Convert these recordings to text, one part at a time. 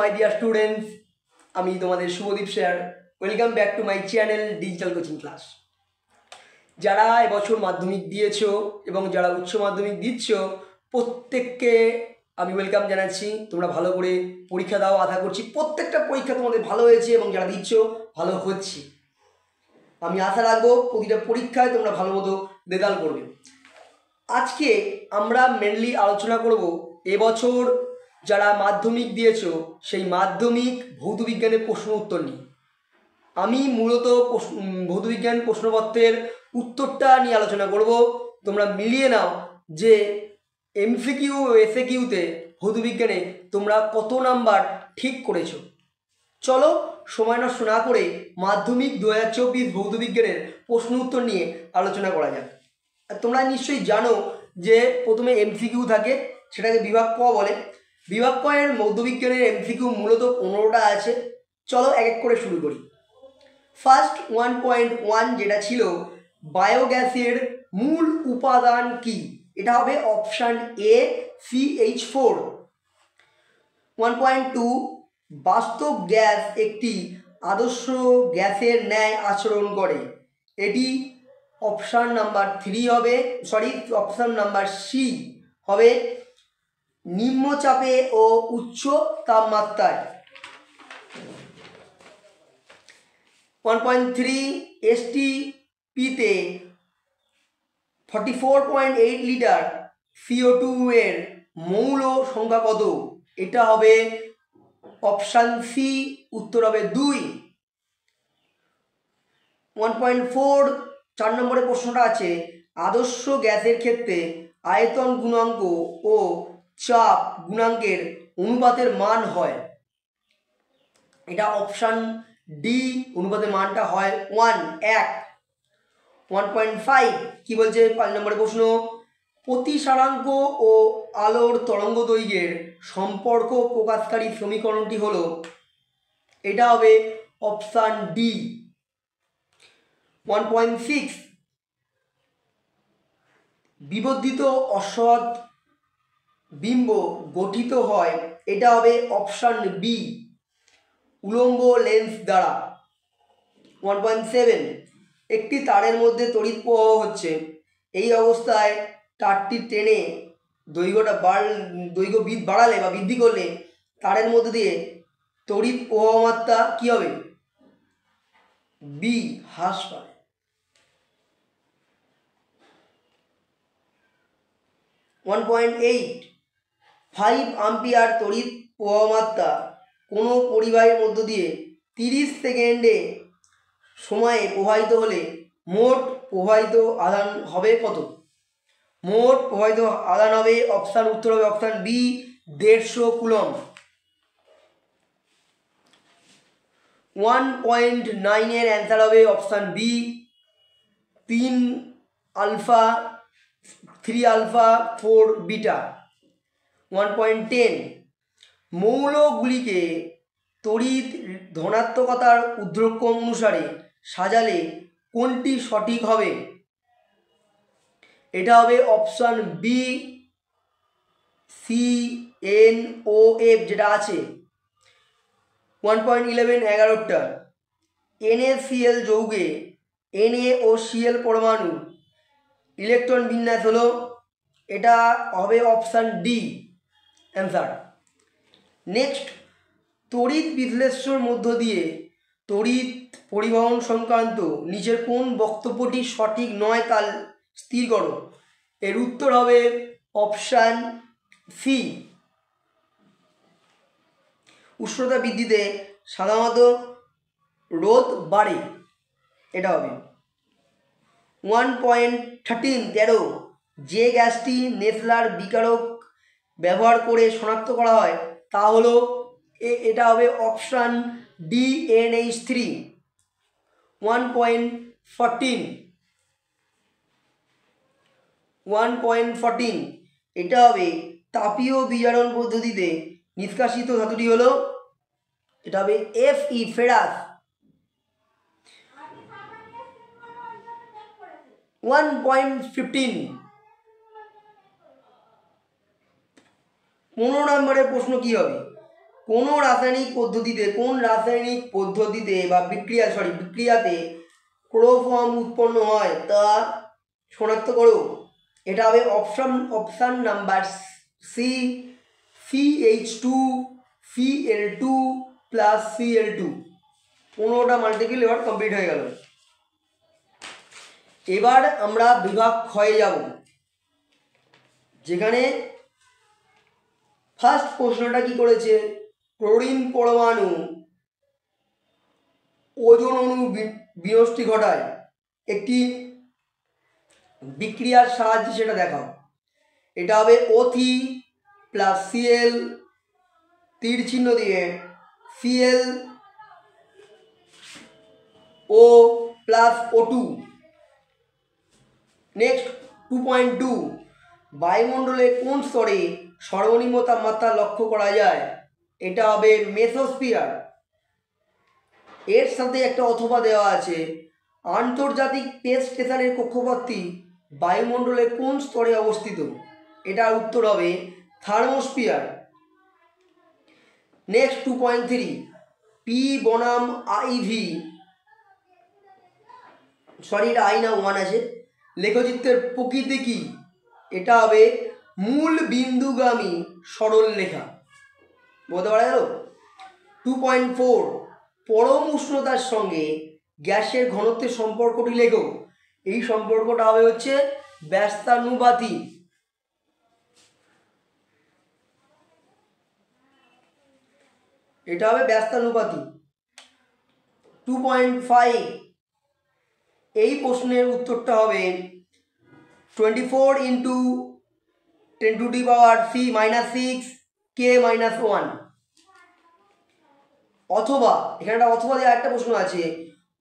My dear students, আমি তোমাদের Shubhadeep sir. Welcome back to my channel digital coaching class. যারা এবছর মাধ্যমিক দিয়েছো এবং যারা উচ্চ মাধ্যমিক দিচ্ছ, প্রত্যেককে আমি ওয়েলকাম জানাচ্ছি। তোমরা ভালো করে পরীক্ষা দাও, আশা করছি প্রত্যেকটা পরীক্ষা তোমাদের ভালো হয়েছে এবং যারা দিচ্ছ ভালো হচ্ছে। আমি আশা রাখবো প্রতিটা পরীক্ষায় তোমরা ভালো মতো রেজাল্ট করবে। আজকে আমরা মেনলি আলোচনা করব এবছর যারা মাধ্যমিক দিয়েছো সেই মাধ্যমিক ভৌতবিজ্ঞানের প্রশ্ন উত্তর নিয়ে। আমি মূলত ভৌতবিজ্ঞান প্রশ্নপত্রের উত্তরটা নিয়ে আলোচনা করব। তোমরা মিলিয়ে নাও যে এমসিকিউ ও এসএকিউতে ভৌতবিজ্ঞানে তোমরা কত নাম্বার ঠিক করেছো। চলো সময় নষ্ট না করে মাধ্যমিক 2024 ভৌতবিজ্ঞানের প্রশ্ন উত্তর নিয়ে আলোচনা করা যাক। তোমরা নিশ্চয়ই জানো যে প্রথমে এমসিকিউ থাকে, সেটাকে বিভাগ ক বলে। বিভাগ ক এর ভৌতবিজ্ঞানের এমসিকিউ মূলত 15টা আছে। চলো এক এক করে শুরু করি। ফার্স্ট 1.1 যেটা ছিল বায়োগ্যাসের মূল উপাদান কি, এটা হবে অপশান এ CH4। 1.2 বাস্তব গ্যাস একটি আদর্শ গ্যাসের ন্যায় আচরণ করে, এটি অপশান নাম্বার 3 হবে, অপশান নাম্বার সি হবে নিম্নচাপে ও উচ্চ তাপমাত্রায়। 1.3 STPতে 44.8 লিটার CO2 এর মৌল সংখ্যা কত, এটা হবে অপশান সি, উত্তর হবে 2। 1.4 4 নম্বরের প্রশ্নটা আছে আদর্শ গ্যাসের ক্ষেত্রে আয়তন গুণাঙ্ক ও চাপ গুণাঙ্কের অনুপাতের মান হয়, এটা অপশান ডি, অনুপাতের মানটা হয় 1:1। 1.5 কি বলছে 5 নম্বরের প্রশ্ন প্রতিসারাঙ্ক ও আলোর তরঙ্গ দৈর্ঘ্যের সম্পর্ক প্রকাশকারী সমীকরণটি হলো, এটা হবে অপশান ডি। 1.6 বিবর্ধিত অসৎ বিম্ব গঠিত হয়, এটা হবে অপশান বি, উলম্ব লেন্স দ্বারা। 1.7 একটি তারের মধ্যে তড়িৎ প্রবাহ হচ্ছে, এই অবস্থায় তারটি টেনে দৈর্ঘ্য বাড়ালে বা বৃদ্ধি করলে তারের মধ্যে দিয়ে তড়িৎ প্রবাহ মাত্রা কী হবে, বি, হ্রাস পাবে। 1.8 5 অ্যাম্পিয়ার তড়িৎ প্রবাহ মাত্রা কোনো পরিবাহীর মধ্য দিয়ে 30 সেকেন্ডে সময়ে প্রবাহিত হলে মোট প্রবাহিত আধান হবে কত, মোট প্রবাহিত আধান হবে অপশান, উত্তর হবে অপশান বি 150 কুলম্ব। 1.9 এর অ্যান্সার হবে অপশান বি 3 আলফা 4 বিটা। 1.10 মৌলগুলিকে তড়িৎ ধনাত্মকতার ঊর্ধ্বক্রম অনুসারে সাজালে কোনটি সঠিক হবে, এটা হবে অপশান বি CNOF যেটা আছে। 1.11 11টা NaCl যৌগে Na ও Cl পরমাণু ইলেকট্রন বিন্যাস হলো, এটা হবে অপশান ডি অ্যান্সার। নেক্সট তড়িৎ বিশ্লেষণের মধ্য দিয়ে তড়িৎ পরিবহন সংক্রান্ত নিচের কোন বক্তব্যটি সঠিক নয় তা স্থির করো, এর উত্তর হবে অপশান সি, উষ্ণতা বৃদ্ধিতে সাধারণত রোধ বাড়ে, এটা হবে। 1.13 যে গ্যাসটি নেসলার বিকারক ব্যবহার করে শনাক্ত করা হয় তা হলো, এটা হবে অপশান ডি NH3। 1.14 এটা হবে তাপীয় বিজারণ পদ্ধতিতে নিষ্কাশিত ধাতুটি হলো, এটা হবে Fe ফেরাস। 1.15 15 নম্বরের প্রশ্ন কি হবে, কোন রাসায়নিক পদ্ধতিতে বা বিক্রিয়াতে ক্লোরোফর্ম উৎপন্ন হয় তা শনাক্ত করো। এটা হবে option number C, CH2 Cl2 plus Cl2। 15টা মাল্টিপল এবার কমপ্লিট হয়ে গেল। এবার আমরা বিভাগ ক্ষয়ে যাব, যেখানে ফার্স্ট প্রশ্নটা কি করেছে, ক্লোরিন পরমাণু ওজোন অণু বিনষ্টি ঘটায় একটি বিক্রিয়ার সাহায্যে, সেটা দেখাও। এটা হবে O3 প্লাস Cl তীর চিহ্ন দিয়ে Cl O plus O2। Next 2.2, বায়ুমণ্ডলে কোন স্তরে সর্বনিম্ন তাপমাত্রা লক্ষ্য করা যায়? এটা হবে মেসোস্ফিয়ার। এর সাথে একটা অথবা দেওয়া আছে, আন্তর্জাতিক স্পেস স্টেশনের কক্ষপথটি বায়ুমণ্ডলের কোন স্তরে অবস্থিত? এটার উত্তর হবে থার্মোস্ফিয়ার। নেক্সট 2.3, পি বনাম IV, সরি এটা আই না 1 আছে, লেখচিত্রের প্রকৃতি কি? এটা হবে মূল বিন্দুগামী সরল রেখা। বলতে পারা গেল। 2.4, পরম উষ্ণতার সঙ্গে গ্যাসের ঘনত্বের সম্পর্কটি লেখো। এই সম্পর্কটা হবে হচ্ছে ব্যস্তানুপাতি। এটা হবে ব্যস্তানুপাতি। 2.5, এই প্রশ্নের উত্তরটা হবে 24 × 10⁻⁶ K-1। অথবা এখানে একটা অথবা দিয়ে আরেকটা প্রশ্ন আছে,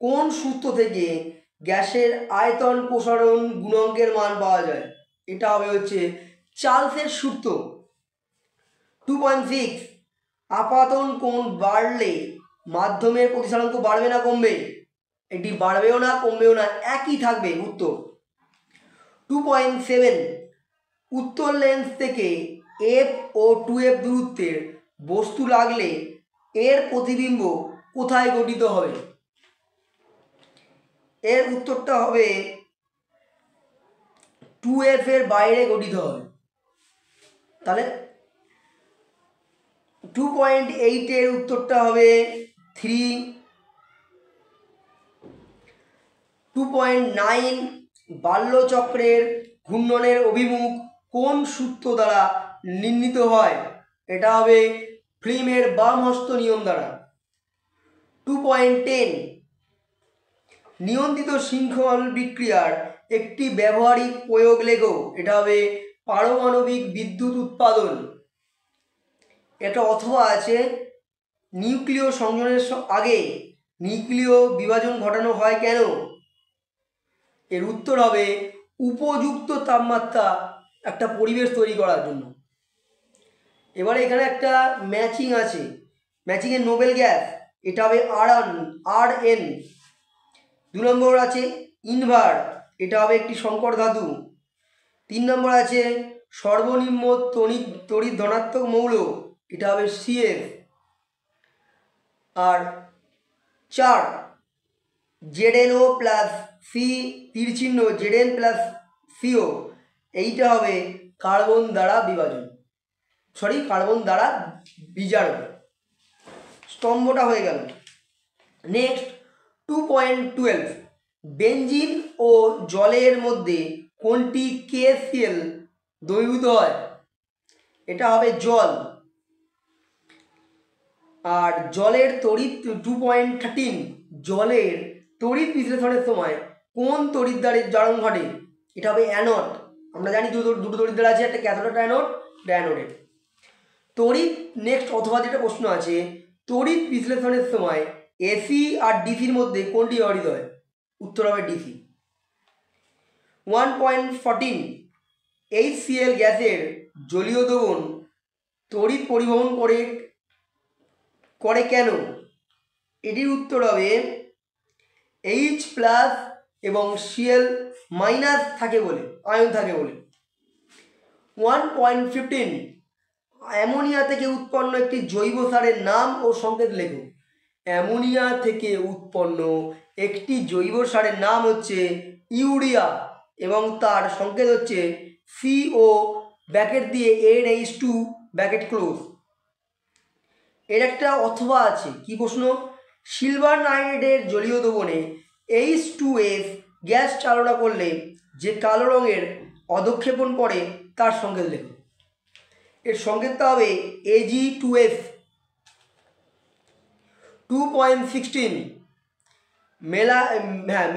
কোন সূত্র থেকে গ্যাসের আয়তন প্রসারণ গুণাঙ্কের মান পাওয়া যায়? এটা হবে হচ্ছে চার্লসের সূত্র। 2.6, আপাতন কোণ বাড়লে মাধ্যমের প্রতিসরাঙ্ক বাড়বে না কমবে? এটি বাড়বেও না কমবেও না, একই থাকবে উত্তর। 2.7, উত্তর লেন্স থেকে F ও 2F দূরত্বের বস্তু লাগলে এর প্রতিবিম্ব কোথায় গঠিত হবে? এর উত্তরটা হবে 2F এর বাইরে গঠিত হবে। তাহলে 2.8 এর উত্তরটা হবে 3। 2.9, বাল্যচক্রের ঘূর্ণনের অভিমুখ কোন সূত্র দ্বারা নির্ণীত হয়? এটা হবে ফ্লিমের বাম হস্ত নিয়ম দ্বারা। 2.10, নিয়ন্ত্রিত শৃঙ্খল বিক্রিয়ার একটি ব্যবহারিক প্রয়োগ লেখো। এটা হবে পারমাণবিক বিদ্যুৎ উৎপাদন। এটা অথবা আছে, নিউক্লিয় সংযোজনের আগে নিউক্লিয় বিভাজন ঘটানো হয় কেন? এর উত্তর হবে উপযুক্ত তাপমাত্রা একটা পরিবেশ তৈরি করার জন্য। এবারে এখানে একটা ম্যাচিং আছে, ম্যাচিংয়ের নোবেল গ্যাস, এটা হবে Rn। 2 নম্বর আছে ইনভার, এটা হবে একটি সংকর ধাতু। 3 নম্বর আছে সর্বনিম্ন তড়িৎ ধনাত্মক মৌল, এটা হবে CF। আর 4, ZnO প্লাস C তীর চিহ্ন Zn প্লাস CO, এইটা হবে কার্বন দ্বারা বিজারণ। স্তম্ভটা হয়ে গেল। নেক্সট 2.12, বেনজিন ও জলের মধ্যে কোনটি KCl দ্রবীভূত হয়? এটা হবে জল। আর জলের তড়িৎ 2.13, জলের তড়িৎ বিশ্লেষণের সময় কোন তড়িৎদ্বারের জারণ ঘটে? এটা হবে অ্যানোড। আমরা জানি দুটো তড়িৎদ্বার আছে, একটা ক্যাথোড একটা অ্যানোডের তড়িৎ। নেক্সট অথবা যেটা প্রশ্ন আছে, তড়িৎ বিশ্লেষণের সময় AC আর DCর মধ্যে কোনটি ব্যবহৃত হয়? উত্তর হবে DC। 1.14, HCl গ্যাসের জলীয় দ্রবণ তড়িৎ পরিবহন করে কেন? এটির উত্তর হবে H প্লাস এবং Cl মাইনাস থাকে বলে, আয়ন থাকে বলে। 1.15, অ্যামোনিয়া থেকে উৎপন্ন একটি জৈব সারের নাম ও সংকেত লেখো। অ্যামোনিয়া থেকে উৎপন্ন একটি জৈব সারের নাম হচ্ছে ইউরিয়া এবং তার সংকেত হচ্ছে CO ব্র্যাকেট দিয়ে NH2 ব্র্যাকেট ক্লোজ। এর একটা অথবা আছে, কি প্রশ্ন? সিলভার নাইট্রেটের জলীয় দ্রবণে H2S গ্যাস চালনা করলে যে কালো রঙের অধক্ষেপণ পড়ে তার সংকেত লেখো। এর সংকেতটা হবে Ag2S। 2.16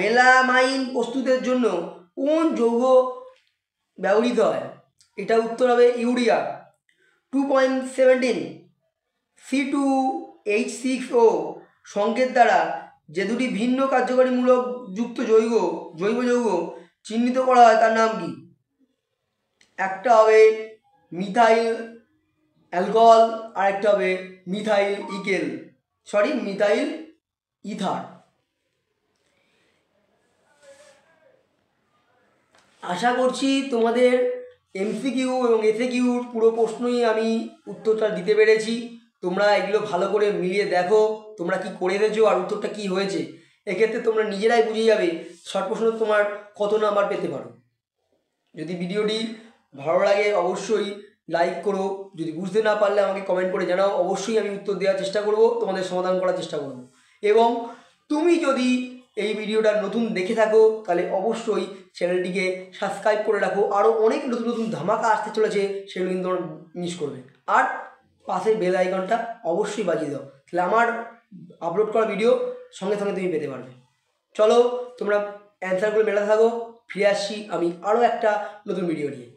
মেলামাইন প্রস্তুতের জন্য কোন যৌগ ব্যবহৃত হয়? এটা উত্তর হবে ইউরিয়া। 2.17 C2H6O সংকেত দ্বারা যে দুটি ভিন্ন কার্যকারীমূলক যুক্ত জৈব যৌগ চিহ্নিত করা হয় তার নাম কি? একটা হবে মিথাইল অ্যালকোহল আর একটা হবে মিথাইল ইথার। আশা করছি তোমাদের MCQ এবং FAQর পুরো প্রশ্নই আমি উত্তরটা দিতে পেরেছি। তোমরা এগুলো ভালো করে মিলিয়ে দেখো তোমরা কি করে এসেছো আর উত্তরটা কি হয়েছে। এক্ষেত্রে তোমরা নিজেরাই বুঝে যাবে শর্ট প্রশ্ন তোমার কত নাম্বার পেতে পারো। যদি ভিডিওটি ভালো লাগে অবশ্যই লাইক করো, যদি বুঝতে না পারলে আমাকে কমেন্ট করে জানাও, অবশ্যই আমি উত্তর দেওয়ার চেষ্টা করব, তোমাদের সমাধান করার চেষ্টা করব। এবং তুমি যদি এই ভিডিওটা নতুন দেখে থাকো তাহলে অবশ্যই চ্যানেলটিকে সাবস্ক্রাইব করে রাখো, আরও অনেক নতুন নতুন ধামাকা আসতে চলেছে, সেগুলো কিন্তু তোমরা মিস করবে। আর পাশের বেল আইকনটা অবশ্যই বাজিয়ে দাও, তাহলে আমার আপলোড করা ভিডিও সঙ্গে সঙ্গে তুমি পেতে পারবে। চলো তোমরা অ্যান্সারগুলো মেলাতে থাকো, ফিরে আসছি আমি আরও একটা নতুন ভিডিও নিয়ে।